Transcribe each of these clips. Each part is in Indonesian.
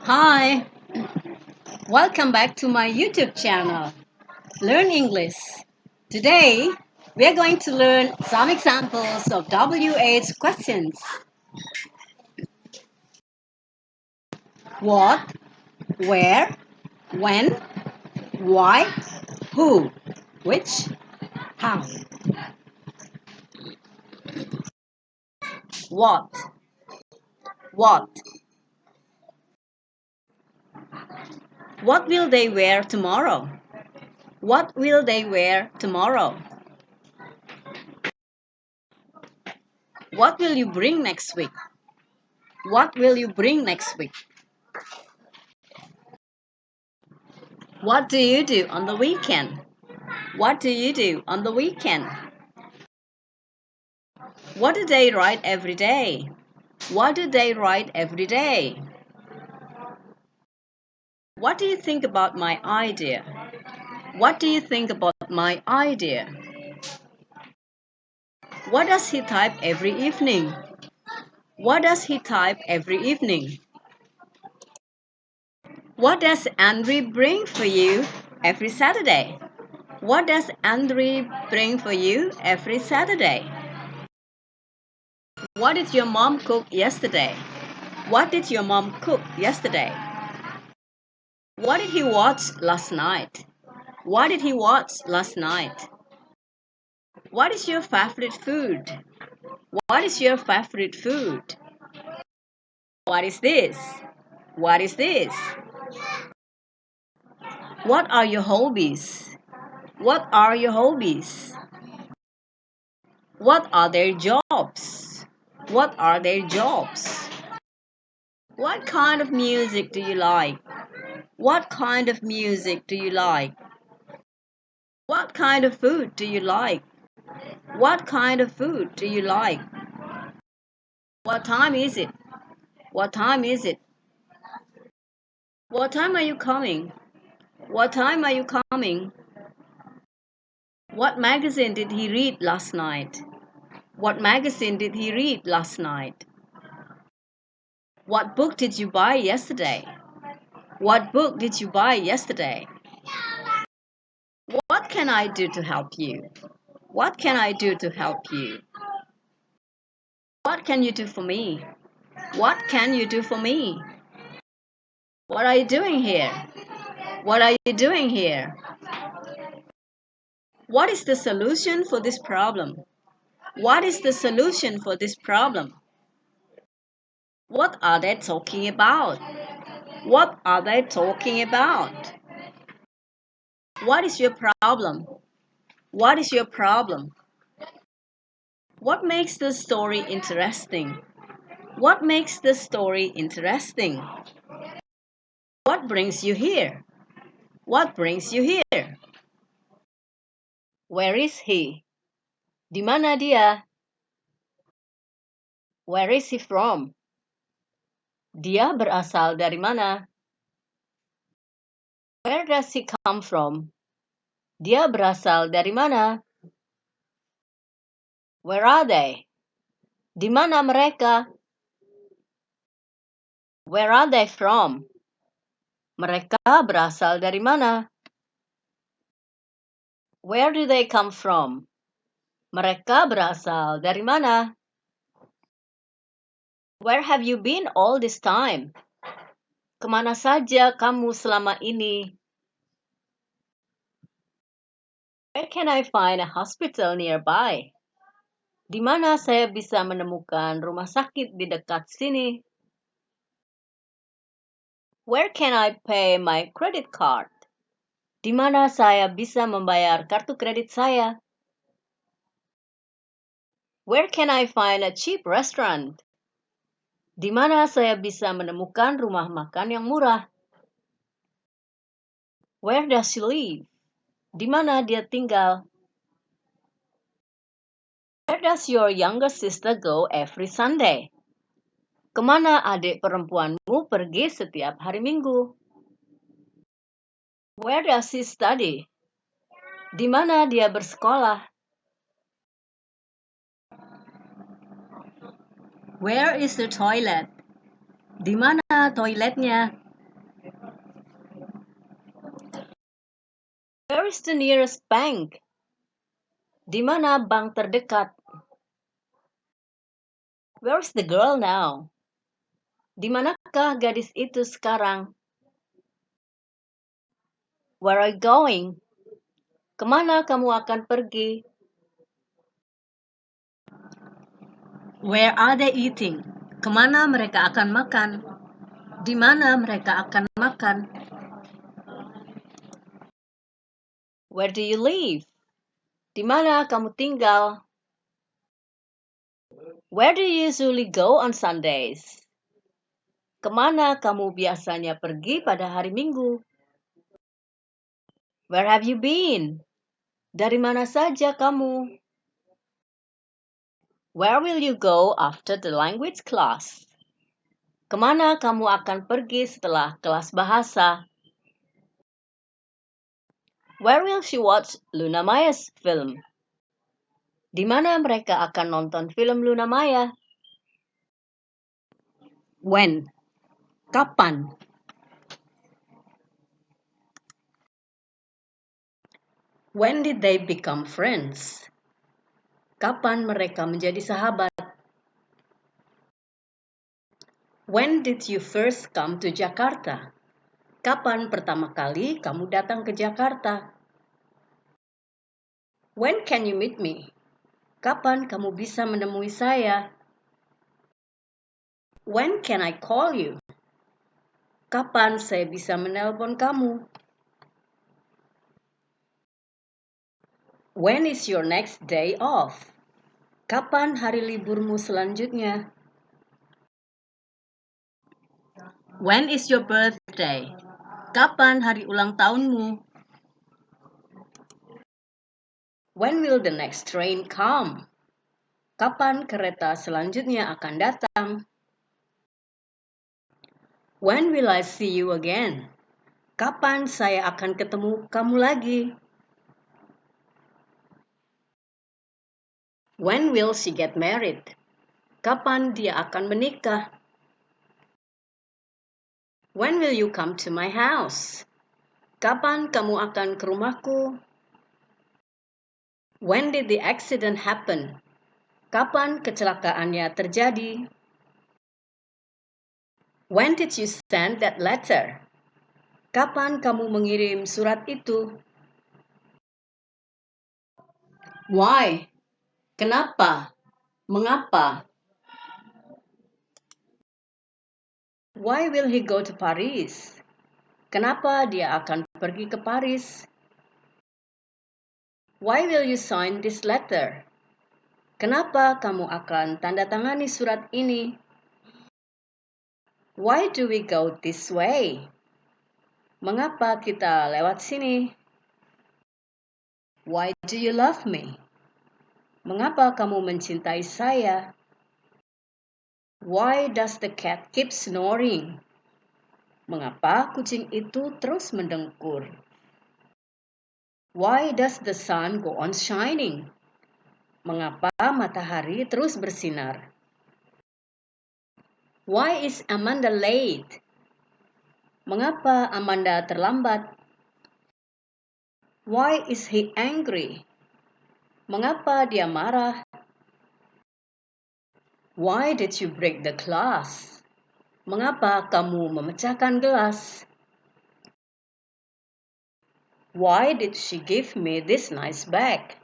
Hi, welcome back to my YouTube channel, Learn English. Today, we are going to learn some examples of WH questions. What, where, when, why, who, which, how. What, what. What will they wear tomorrow? What will they wear tomorrow? What will you bring next week? What will you bring next week? What do you do on the weekend? What do you do on the weekend? What do they write every day? What do they write every day? What do you think about my idea? What do you think about my idea? What does he type every evening? What does he type every evening? What does Andre bring for you every Saturday? What does Andre bring for you every Saturday? What did your mom cook yesterday? What did your mom cook yesterday? What did he watch last night? What did he watch last night? What is your favorite food? What is your favorite food? What is this? What is this? What are your hobbies? What are your hobbies? What are their jobs? What are their jobs? What kind of music do you like? What kind of music do you like? What kind of food do you like? What kind of food do you like? What time is it? What time is it? What time are you coming? What time are you coming? What magazine did he read last night? What magazine did he read last night? What book did you buy yesterday? What book did you buy yesterday? What can I do to help you? What can I do to help you? What can you do for me? What can you do for me? What are you doing here? What are you doing here? What is the solution for this problem? What is the solution for this problem? What are they talking about? What are they talking about? What is your problem? What is your problem? What makes the story interesting? What makes the story interesting? What brings you here? What brings you here? Where is he? Di mana dia? Where is he from? Dia berasal dari mana? Where does he come from? Dia berasal dari mana? Where are they? Di mana mereka? Where are they from? Mereka berasal dari mana? Where do they come from? Mereka berasal dari mana? Where have you been all this time? Kemana saja kamu selama ini? Where can I find a hospital nearby? Di mana saya bisa menemukan rumah sakit di dekat sini? Where can I pay my credit card? Di mana saya bisa membayar kartu kredit saya? Where can I find a cheap restaurant? Di mana saya bisa menemukan rumah makan yang murah? Where does she live? Di mana dia tinggal? Where does your younger sister go every Sunday? Kemana adik perempuanmu pergi setiap hari Minggu? Where does he study? Di mana dia bersekolah? Where is the toilet? Di mana toiletnya? Where is the nearest bank? Di mana bank terdekat? Where is the girl now? Di manakah gadis itu sekarang? Where are you going? Kemana kamu akan pergi? Where are they eating? Kemana mereka akan makan? Di mana mereka akan makan? Where do you live? Di mana kamu tinggal? Where do you usually go on Sundays? Kemana kamu biasanya pergi pada hari Minggu? Where have you been? Dari mana saja kamu? Where will you go after the language class? Kemana kamu akan pergi setelah kelas bahasa? Where will she watch Luna Maya's film? Di mana mereka akan nonton film Luna Maya? When? Kapan? When did they become friends? Kapan mereka menjadi sahabat? When did you first come to Jakarta? Kapan pertama kali kamu datang ke Jakarta? When can you meet me? Kapan kamu bisa menemui saya? When can I call you? Kapan saya bisa menelpon kamu? When is your next day off? Kapan hari liburmu selanjutnya? When is your birthday? Kapan hari ulang tahunmu? When will the next train come? Kapan kereta selanjutnya akan datang? When will I see you again? Kapan saya akan ketemu kamu lagi? When will she get married? Kapan dia akan menikah? When will you come to my house? Kapan kamu akan ke rumahku? When did the accident happen? Kapan kecelakaannya terjadi? When did you send that letter? Kapan kamu mengirim surat itu? Why? Kenapa? Mengapa? Why will he go to Paris? Kenapa dia akan pergi ke Paris? Why will you sign this letter? Kenapa kamu akan tanda tangani surat ini? Why do we go this way? Mengapa kita lewat sini? Why do you love me? Mengapa kamu mencintai saya? Why does the cat keep snoring? Mengapa kucing itu terus mendengkur? Why does the sun go on shining? Mengapa matahari terus bersinar? Why is Amanda late? Mengapa Amanda terlambat? Why is he angry? Mengapa dia marah? Why did you break the glass? Mengapa kamu memecahkan gelas? Why did she give me this nice bag?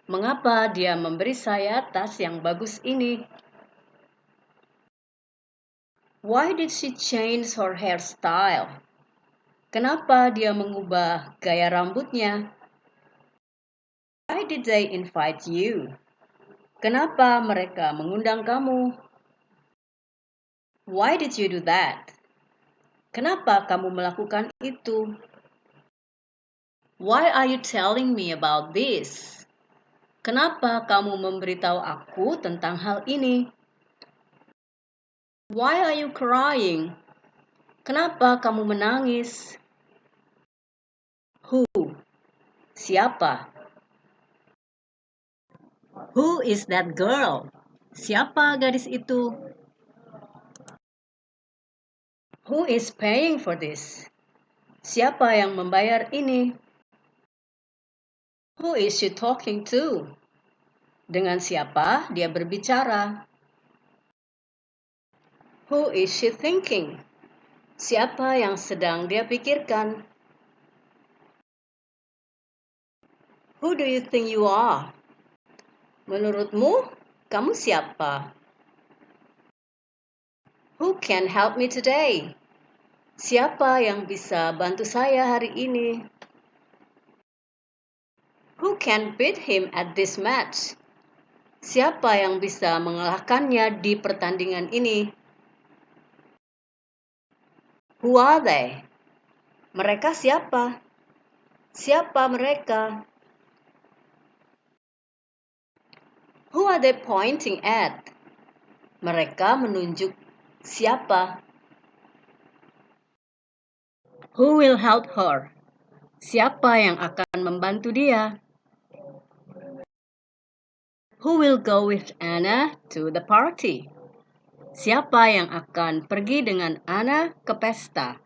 Mengapa dia memberi saya tas yang bagus ini? Why did she change her hairstyle? Kenapa dia mengubah gaya rambutnya? Why did they invite you? Kenapa mereka mengundang kamu? Why did you do that? Kenapa kamu melakukan itu? Why are you telling me about this? Kenapa kamu memberitahu aku tentang hal ini? Why are you crying? Kenapa kamu menangis? Who? Siapa? Who is that girl? Siapa gadis itu? Who is paying for this? Siapa yang membayar ini? Who is she talking to? Dengan siapa dia berbicara? Who is she thinking? Siapa yang sedang dia pikirkan? Who do you think you are? Menurutmu, kamu siapa? Who can help me today? Siapa yang bisa bantu saya hari ini? Who can beat him at this match? Siapa yang bisa mengalahkannya di pertandingan ini? Who are they? Mereka siapa? Siapa mereka? Who are they pointing at? Mereka menunjuk siapa? Who will help her? Siapa yang akan membantu dia? Who will go with Anna to the party? Siapa yang akan pergi dengan Anna ke pesta?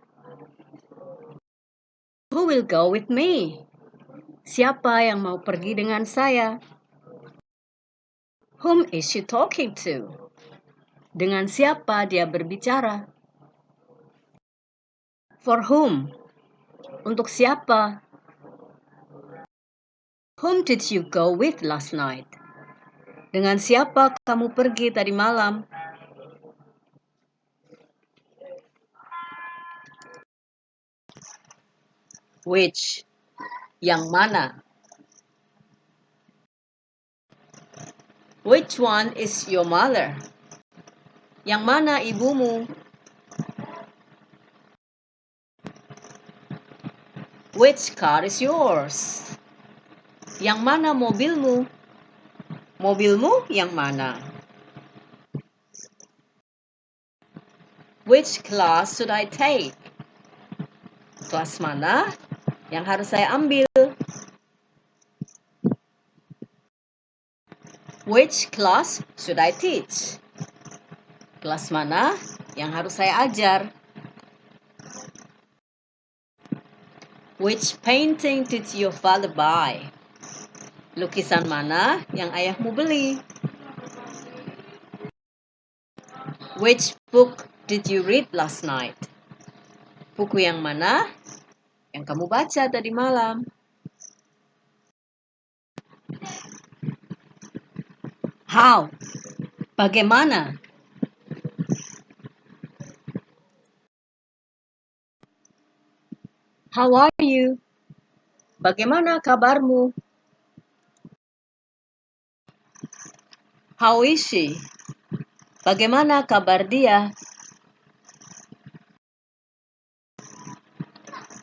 Who will go with me? Siapa yang mau pergi dengan saya? Whom is she talking to? Dengan siapa dia berbicara? For whom? Untuk siapa? Whom did you go with last night? Dengan siapa kamu pergi tadi malam? Which? Yang mana? Which one is your mother? Yang mana ibumu? Which car is yours? Yang mana mobilmu? Mobilmu yang mana? Which class should I take? Kelas mana yang harus saya ambil? Which class should I teach? Kelas mana yang harus saya ajar? Which painting did your father buy? Lukisan mana yang ayahmu beli? Which book did you read last night? Buku yang mana yang kamu baca tadi malam? How? Bagaimana? How are you? Bagaimana kabarmu? How is she? Bagaimana kabar dia?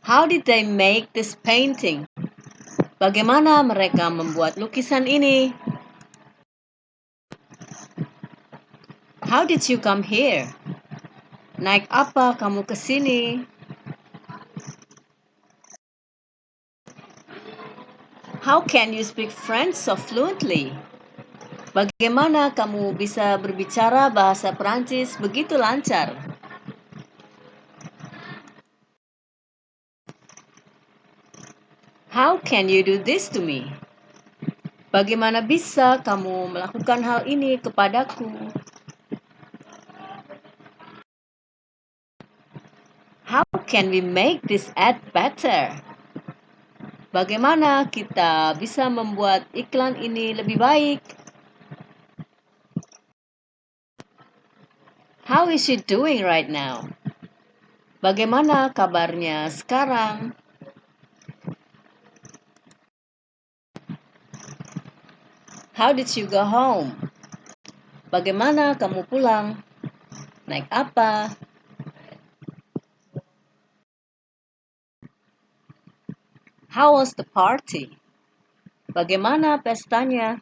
How did they make this painting? Bagaimana mereka membuat lukisan ini? How did you come here? Naik apa kamu ke sini? How can you speak French so fluently? Bagaimana kamu bisa berbicara bahasa Prancis begitu lancar? How can you do this to me? Bagaimana bisa kamu melakukan hal ini kepadaku? How can we make this ad better? Bagaimana kita bisa membuat iklan ini lebih baik? How is she doing right now? Bagaimana kabarnya sekarang? How did you go home? Bagaimana kamu pulang? Naik apa? How was the party? Bagaimana pestanya?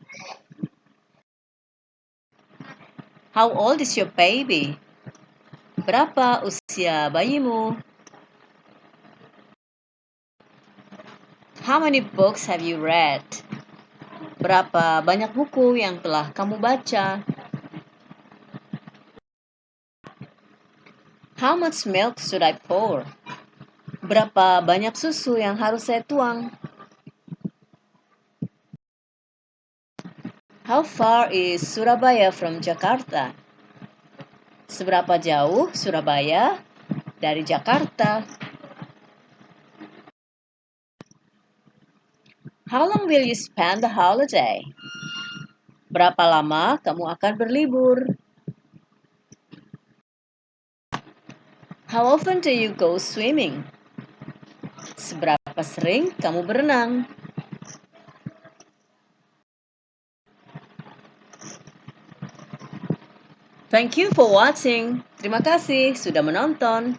How old is your baby? Berapa usia bayimu? How many books have you read? Berapa banyak buku yang telah kamu baca? How much milk should I pour? Berapa banyak susu yang harus saya tuang? How far is Surabaya from Jakarta? Seberapa jauh Surabaya dari Jakarta? How long will you spend the holiday? Berapa lama kamu akan berlibur? How often do you go swimming? Seberapa sering kamu berenang? Thank you for watching. Terima kasih sudah menonton.